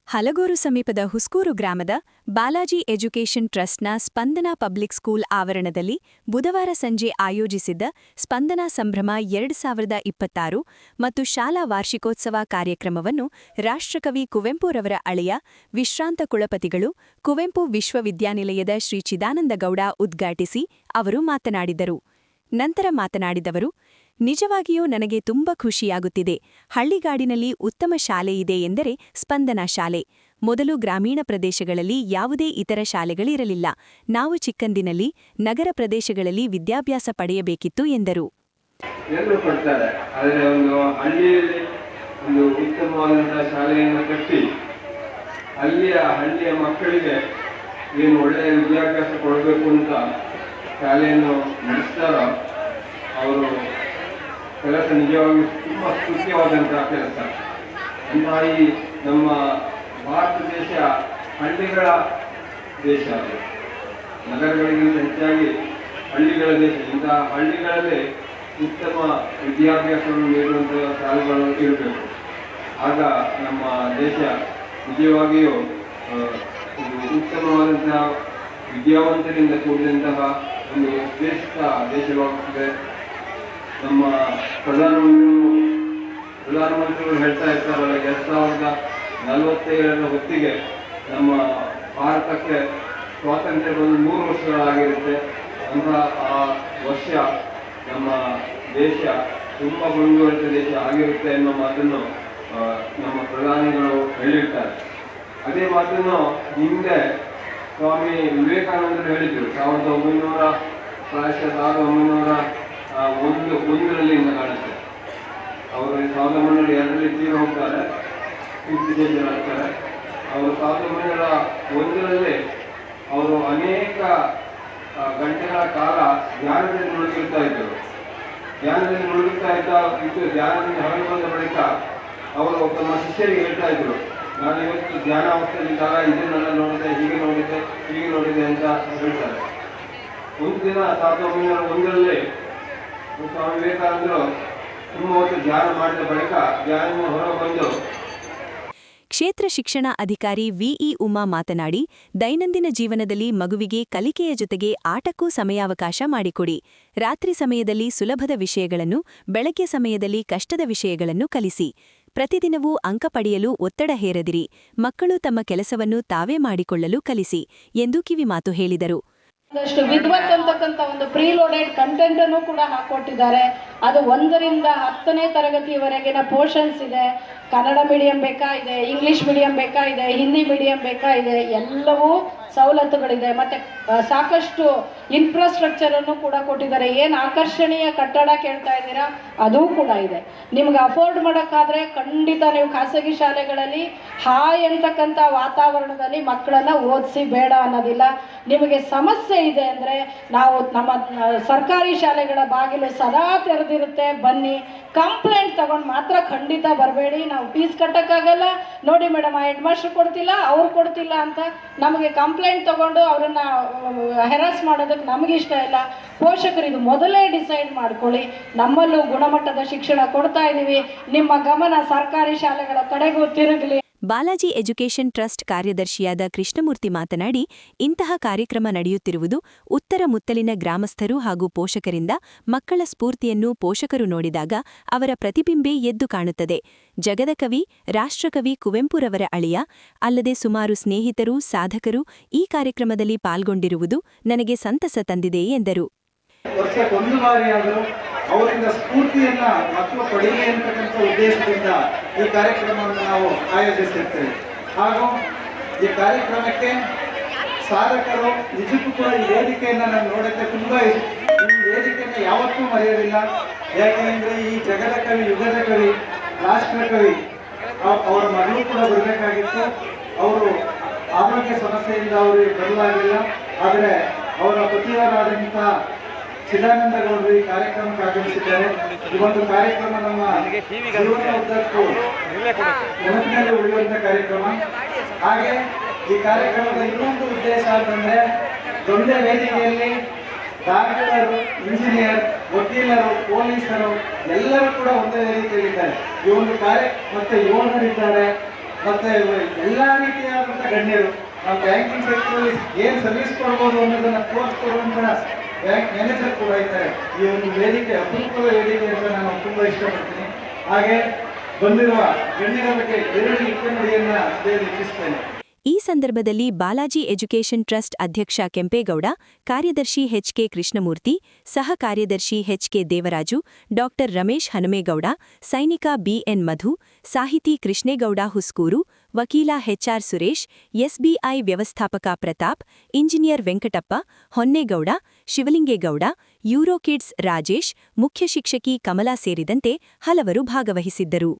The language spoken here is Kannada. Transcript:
ಹಲಗೂರು ಸಮೀಪದ ಹುಸ್ಕೂರು ಗ್ರಾಮದ ಬಾಲಾಜಿ ಎಜುಕೇಷನ್ ಟ್ರಸ್ಟ್ನ ಸ್ಪಂದನಾ ಪಬ್ಲಿಕ್ ಸ್ಕೂಲ್ ಆವರಣದಲ್ಲಿ ಬುಧವಾರ ಸಂಜೆ ಆಯೋಜಿಸಿದ್ದ ಸ್ಪಂದನಾ ಸಂಭ್ರಮ 2026 ಮತ್ತು ಶಾಲಾ ವಾರ್ಷಿಕೋತ್ಸವ ಕಾರ್ಯಕ್ರಮವನ್ನು ರಾಷ್ಟ್ರಕವಿ ಕುವೆಂಪುರವರ ಅಳಿಯ ವಿಶ್ರಾಂತ ಕುಲಪತಿಗಳು ಕುವೆಂಪು ವಿಶ್ವವಿದ್ಯಾನಿಲಯದ ಶ್ರೀ ಚಿದಾನಂದಗೌಡ ಉದ್ಘಾಟಿಸಿ ಅವರು ಮಾತನಾಡಿದರು. ನಂತರ ಮಾತನಾಡಿದವರು, ನಿಜವಾಗಿಯೂ ನನಗೆ ತುಂಬ ಖುಷಿಯಾಗುತ್ತಿದೆ. ಹಳ್ಳಿಗಾಡಿನಲ್ಲಿ ಉತ್ತಮ ಶಾಲೆ ಇದೆ ಎಂದರೆ ಸ್ಪಂದನಾ ಶಾಲೆ. ಮೊದಲು ಗ್ರಾಮೀಣ ಪ್ರದೇಶಗಳಲ್ಲಿ ಯಾವುದೇ ಇತರ ಶಾಲೆಗಳಿರಲಿಲ್ಲ. ನಾವು ಚಿಕ್ಕಂದಿನಲ್ಲಿ ನಗರ ಪ್ರದೇಶಗಳಲ್ಲಿ ವಿದ್ಯಾಭ್ಯಾಸ ಪಡೆಯಬೇಕಿತ್ತು ಎಂದರು. ಎಲ್ಲರೂ ಕೊಡ್ತಾರೆ, ಆದರೆ ಒಂದು ಹಳ್ಳಿಯಲ್ಲಿ ಒಂದು ಉತ್ತಮವಾದಂತಹ ಶಾಲೆಯನ್ನು ಕಟ್ಟಿ ಹಳ್ಳಿಯ ಮಕ್ಕಳಿಗೆ ಏನು ಒಳ್ಳೆಯ ವಿದ್ಯಾಭ್ಯಾಸ ಕೊಡಬೇಕು ಅಂತ ಶಾಲೆಯನ್ನು ನಡೆಸ್ತಾರೋ ಅವರು ಕೆಲಸ ನಿಜವಾಗಿ ತುಂಬ ಸ್ತುತ್ಯವಾದಂತಹ ಕೆಲಸ. ಅಂತಹ ಈ ನಮ್ಮ ಭಾರತ ದೇಶ ಹಳ್ಳಿಗಳ ದೇಶ, ಅದು ನಗರಗಳಿಗಿಂತ ಹೆಚ್ಚಾಗಿ ಹಳ್ಳಿಗಳ ದೇಶ. ಇಂತಹ ಹಳ್ಳಿಗಳಲ್ಲೇ ಉತ್ತಮ ವಿದ್ಯಾಭ್ಯಾಸವನ್ನು ನೀಡುವಂತಹ ಶಾಲೆಗಳು ಇರಬೇಕು. ಆಗ ನಮ್ಮ ದೇಶ ನಿಜವಾಗಿಯೂ ಉತ್ತಮವಾದಂತಹ ವಿದ್ಯಾವಂತರಿಂದ ಕೂಡಿದಂತಹ ಒಂದು ಶ್ರೇಷ್ಠ ದೇಶವಾಗುತ್ತದೆ. ನಮ್ಮ ಪ್ರಧಾನಮಂತ್ರಿಗಳು ಹೇಳ್ತಾ ಇರ್ತಾರಲ್ಲ, 2047 ಹೊತ್ತಿಗೆ ನಮ್ಮ ಭಾರತಕ್ಕೆ ಸ್ವಾತಂತ್ರ್ಯ ಬಂದು 100 ವರ್ಷಗಳಾಗಿರುತ್ತೆ. ಅಂತಹ ಆ ವರ್ಷ ನಮ್ಮ ದೇಶ ತುಂಬ ಮುಂದುವರಿದ ದೇಶ ಆಗಿರುತ್ತೆ ಎನ್ನುವ ಮಾತನ್ನು ನಮ್ಮ ಪ್ರಧಾನಿಗಳು ಹೇಳಿರ್ತಾರೆ. ಅದೇ ಮಾತನ್ನು ಹಿಂದೆ ಸ್ವಾಮಿ ವಿವೇಕಾನಂದರು ಹೇಳಿದರು. 1901ರಲ್ಲಿ ಇಂದ ಕಾಣುತ್ತೆ. ಅವರು 1902ರಲ್ಲಿ ತೀರ ಹೋಗ್ತಾರೆ, ಕೀರ್ತಿಶೇಷರಾಗ್ತಾರೆ. ಅವರು 1901ರಲ್ಲಿ ಅವರು ಅನೇಕ ಗಂಟೆಗಳ ಕಾಲ ಧ್ಯಾನದಲ್ಲಿ ಮುಳುಗಿರ್ತಾ ಇದ್ದರು. ಧ್ಯಾನದಿಂದ ಹೊರಗೆ ಬಂದ ಬಳಿಕ ಅವರು ತಮ್ಮ ಶಿಷ್ಯರಿಗೆ ಹೇಳ್ತಾ ಇದ್ರು, ನಾನು ಇವತ್ತು ಧ್ಯಾನಾವಸ್ಥೆಯಲ್ಲಿದ್ದಾಗ ಇದನ್ನೆಲ್ಲ ನೋಡಿದೆ, ಹೀಗೆ ನೋಡಿದೆ ಅಂತ ಹೇಳ್ತಾರೆ. ಒಂದು ದಿನ 1901ರಲ್ಲಿ ಸ್ವಾಮಿ ವಿವೇಕಾನಂದರು ತುಂಬ ಹೊತ್ತು ಧ್ಯಾನ ಮಾಡಿದ ಬಳಿಕ ಧ್ಯಾನದಿಂದ ಹೊರಗೆ ಬಂದು ಕ್ಷೇತ್ರ ಶಿಕ್ಷಣ ಅಧಿಕಾರಿ ವಿಇ ಉಮಾ ಮಾತನಾಡಿ, ದೈನಂದಿನ ಜೀವನದಲ್ಲಿ ಮಗುವಿಗೆ ಕಲಿಕೆಯ ಜೊತೆಗೆ ಆಟಕ್ಕೂ ಸಮಯಾವಕಾಶ ಮಾಡಿಕೊಡಿ. ರಾತ್ರಿ ಸಮಯದಲ್ಲಿ ಸುಲಭದ ವಿಷಯಗಳನ್ನು, ಬೆಳಗ್ಗೆ ಸಮಯದಲ್ಲಿ ಕಷ್ಟದ ವಿಷಯಗಳನ್ನು ಕಲಿಸಿ. ಪ್ರತಿದಿನವೂ ಅಂಕ ಪಡೆಯಲು ಒತ್ತಡ ಹೇರದಿರಿ. ಮಕ್ಕಳು ತಮ್ಮ ಕೆಲಸವನ್ನು ತಾವೇ ಮಾಡಿಕೊಳ್ಳಲು ಕಲಿಸಿ ಎಂದು ಕಿವಿಮಾತು ಹೇಳಿದರು. ವಿದ್ವತ್ ಅಂತಕ್ಕಂಥ ಒಂದು ಪ್ರೀಲೋಡೆಡ್ ಕಂಟೆಂಟ್ ಅನ್ನು ಕೂಡ ಹಾಕೊಟ್ಟಿದ್ದಾರೆ. ಅದು 1ರಿಂದ 10ನೇ ತರಗತಿಯವರೆಗಿನ ಪೋರ್ಷನ್ಸ್ ಇದೆ. ಕನ್ನಡ ಮೀಡಿಯಂ ಬೇಕಾಗಿದೆ, ಇಂಗ್ಲಿಷ್ ಮೀಡಿಯಂ ಬೇಕಾಗಿದೆ, ಹಿಂದಿ ಮೀಡಿಯಂ ಬೇಕಾಗಿದೆ, ಎಲ್ಲವೂ ಸವಲತ್ತುಗಳಿದೆ. ಮತ್ತು ಸಾಕಷ್ಟು ಇನ್ಫ್ರಾಸ್ಟ್ರಕ್ಚರ್ ಅನ್ನು ಕೂಡ ಕೊಟ್ಟಿದ್ದಾರೆ. ಏನು ಆಕರ್ಷಣೀಯ ಕಟ್ಟಡ ಕೇಳ್ತಾ ಇದ್ದೀರಾ, ಅದೂ ಕೂಡ ಇದೆ. ನಿಮ್ಗೆ ಅಫೋರ್ಡ್ ಮಾಡೋಕ್ಕಾದ್ರೆ ಖಂಡಿತ ನೀವು ಖಾಸಗಿ ಶಾಲೆಗಳಲ್ಲಿ ಹಾಯ್ ಅಂತಕ್ಕಂಥ ವಾತಾವರಣದಲ್ಲಿ ಮಕ್ಕಳನ್ನು ಓದಿಸಿ, ಬೇಡ ಅನ್ನೋದಿಲ್ಲ. ನಿಮಗೆ ಸಮಸ್ಯೆ ಇದೆ ಅಂದರೆ ನಾವು ನಮ್ಮ ಸರ್ಕಾರಿ ಶಾಲೆಗಳ ಬಾಗಿಲು ಸದಾ ತೆರೆದಿರುತ್ತೆ, ಬನ್ನಿ. ಕಂಪ್ಲೇಂಟ್ ತಗೊಂಡು ಮಾತ್ರ ಖಂಡಿತ ಬರಬೇಡಿ. ನಾವು ಫೀಸ್ ಕಟ್ಟೋಕ್ಕಾಗಲ್ಲ, ನೋಡಿ ಮೇಡಮ್ ಆ ಹೆಡ್ ಮಾಸ್ಟರ್ ಕೊಡ್ತಿಲ್ಲ, ಅವ್ರು ಕೊಡ್ತಿಲ್ಲ ಅಂತ ನಮಗೆ ಕಂಪ್ಲೇಂಟ್ ತಗೊಂಡು ಅವರನ್ನು ಹೆರಾಸ್ ಮಾಡೋದಕ್ಕೆ ನಮಗಿಷ್ಟ ಇಲ್ಲ. ಪೋಷಕರು ಇದು ಮೊದಲೇ ಡಿಸೈಡ್ ಮಾಡ್ಕೊಳ್ಳಿ. ನಮ್ಮಲ್ಲೂ ಗುಣಮಟ್ಟದ ಶಿಕ್ಷಣ ಕೊಡ್ತಾ ಇದ್ದೀವಿ, ನಿಮ್ಮ ಗಮನ ಸರ್ಕಾರಿ ಶಾಲೆಗಳ ಕಡೆಗೂ ತಿರುಗಲಿ. ಬಾಲಾಜಿ ಎಜುಕೇಷನ್ ಟ್ರಸ್ಟ್ ಕಾರ್ಯದರ್ಶಿಯಾದ ಕೃಷ್ಣಮೂರ್ತಿ ಮಾತನಾಡಿ, ಇಂತಹ ಕಾರ್ಯಕ್ರಮ ನಡೆಯುತ್ತಿರುವುದು ಉತ್ತರ ಮುತ್ತಲಿನ ಗ್ರಾಮಸ್ಥರು ಹಾಗೂ ಪೋಷಕರಿಂದ. ಮಕ್ಕಳ ಸ್ಫೂರ್ತಿಯನ್ನು ಪೋಷಕರು ನೋಡಿದಾಗ ಅವರ ಪ್ರತಿಬಿಂಬೆ ಎದ್ದು ಕಾಣುತ್ತದೆ. ಜಗದ ಕವಿ, ರಾಷ್ಟ್ರಕವಿ ಕುವೆಂಪುರವರ ಅಳಿಯ ಅಲ್ಲದೆ ಸುಮಾರು ಸ್ನೇಹಿತರು, ಸಾಧಕರು ಈ ಕಾರ್ಯಕ್ರಮದಲ್ಲಿ ಪಾಲ್ಗೊಂಡಿರುವುದು ನನಗೆ ಸಂತಸ ತಂದಿದೆ ಎಂದರು. ವರ್ಷಕ್ಕೊಂದು ಬಾರಿಯಾದರೂ ಅವರಿಂದ ಸ್ಫೂರ್ತಿಯನ್ನ ಮಕ್ಕಳು ಪಡೆಯಲಿ ಅಂತಕ್ಕಂಥ ಉದ್ದೇಶದಿಂದ ಈ ಕಾರ್ಯಕ್ರಮವನ್ನು ನಾವು ಆಯೋಜಿಸಿರ್ತೇವೆ. ಹಾಗೂ ಈ ಕಾರ್ಯಕ್ರಮಕ್ಕೆ ಸಾಧಕರು ನಿಜಕ್ಕೂ ಕೂಡ ಈ ವೇದಿಕೆಯನ್ನು ನಾನು ನೋಡೋಕ್ಕೆ ತುಂಬ ಇಷ್ಟ. ಈ ವೇದಿಕೆಯನ್ನು ಯಾವತ್ತೂ ಮರೆಯೋದಿಲ್ಲ. ಯಾಕೆಂದರೆ ಈ ಜಗದ ಕವಿ, ಯುಗದ ಕವಿ, ರಾಷ್ಟ್ರಕವಿ ಅವರ ಮಗಳು ಕೂಡ ಬರಬೇಕಾಗಿತ್ತು. ಅವರು ಆರೋಗ್ಯ ಸಮಸ್ಯೆಯಿಂದ ಅವರಿಗೆ ಬರಲಾಗಿಲ್ಲ. ಆದರೆ ಅವರ ಪತಿಯವರಾದಂಥ ಚಿದಾನಂದಗೌಡರು ಈ ಕಾರ್ಯಕ್ರಮಕ್ಕೆ ಆಗಮಿಸಿದ್ದಾರೆ. ಈ ಒಂದು ಕಾರ್ಯಕ್ರಮ ನಮ್ಮ ಜೀವನ ಉದ್ದಕ್ಕೂ ನೆನಪಿನಲ್ಲಿ ಉಳಿಯುವಂಥ ಕಾರ್ಯಕ್ರಮ. ಹಾಗೆ ಈ ಕಾರ್ಯಕ್ರಮದ ಇನ್ನೊಂದು ಉದ್ದೇಶ ಅಂತಂದರೆ, ಒಂದೇ ವೇದಿಕೆಯಲ್ಲಿ ಡಾಕ್ಟರು, ಇಂಜಿನಿಯರ್, ವಕೀಲರು, ಪೊಲೀಸರು ಎಲ್ಲರೂ ಕೂಡ ಒಂದೇ ವೇದಿಕೆಯಲ್ಲಿದ್ದಾರೆ. ಈ ಒಂದು ಮತ್ತೆ ಯೋಧರಿದ್ದಾರೆ, ಮತ್ತೆ ಎಲ್ಲ ರೀತಿಯಾದಂಥ ಗಣ್ಯರು ನಾವು ಬ್ಯಾಂಕಿಂಗ್ ಸೆಕ್ಟರಲ್ಲಿ ಏನು ಸರ್ವಿಸ್ ಕೊಡ್ಬೋದು ಅನ್ನೋದನ್ನು ತೋರಿಸ್ಕೊಡುವಂಥ ಬ್ಯಾಂಕ್ ಮ್ಯಾನೇಜರ್ ಕೂಡ ಇದ್ದಾರೆ. ಈ ಒಂದು ವೇದಿಕೆ ಅಪರೂಪದ ವೇದಿಕೆ ಅಂತ ನಾನು ತುಂಬ ಇಷ್ಟಪಡ್ತೀನಿ. ಹಾಗೆ ಬಂದಿರುವ ಗಣ್ಯರ ಬಗ್ಗೆ 2 ಇಕ್ಕನುಡಿಯನ್ನು ಇಚ್ಛಿಸ್ತೇನೆ. ಈ ಸಂದರ್ಭದಲ್ಲಿ ಬಾಲಾಜಿ ಎಜುಕೇಷನ್ ಟ್ರಸ್ಟ್ ಅಧ್ಯಕ್ಷ ಕೆಂಪೇಗೌಡ, ಕಾರ್ಯದರ್ಶಿ ಎಚ್.ಕೆ. ಕೃಷ್ಣಮೂರ್ತಿ, ಸಹ ಕಾರ್ಯದರ್ಶಿ ಎಚ್.ಕೆ. ದೇವರಾಜು, ಡಾ. ರಮೇಶ್ ಹನುಮೇಗೌಡ, ಸೈನಿಕ ಬಿ.ಎನ್. ಮಧು, ಸಾಹಿತಿ ಕೃಷ್ಣೇಗೌಡ ಹುಸ್ಕೂರು, ವಕೀಲ ಎಚ್.ಆರ್. ಸುರೇಶ್, ಎಸ್ಬಿಐ ವ್ಯವಸ್ಥಾಪಕ ಪ್ರತಾಪ್, ಇಂಜಿನಿಯರ್ ವೆಂಕಟಪ್ಪ, ಹೊನ್ನೇಗೌಡ, ಶಿವಲಿಂಗೇಗೌಡ, ಯೂರೋಕಿಡ್ಸ್ ರಾಜೇಶ್, ಮುಖ್ಯ ಶಿಕ್ಷಕಿ ಕಮಲಾ ಸೇರಿದಂತೆ ಹಲವರು ಭಾಗವಹಿಸಿದ್ದರು.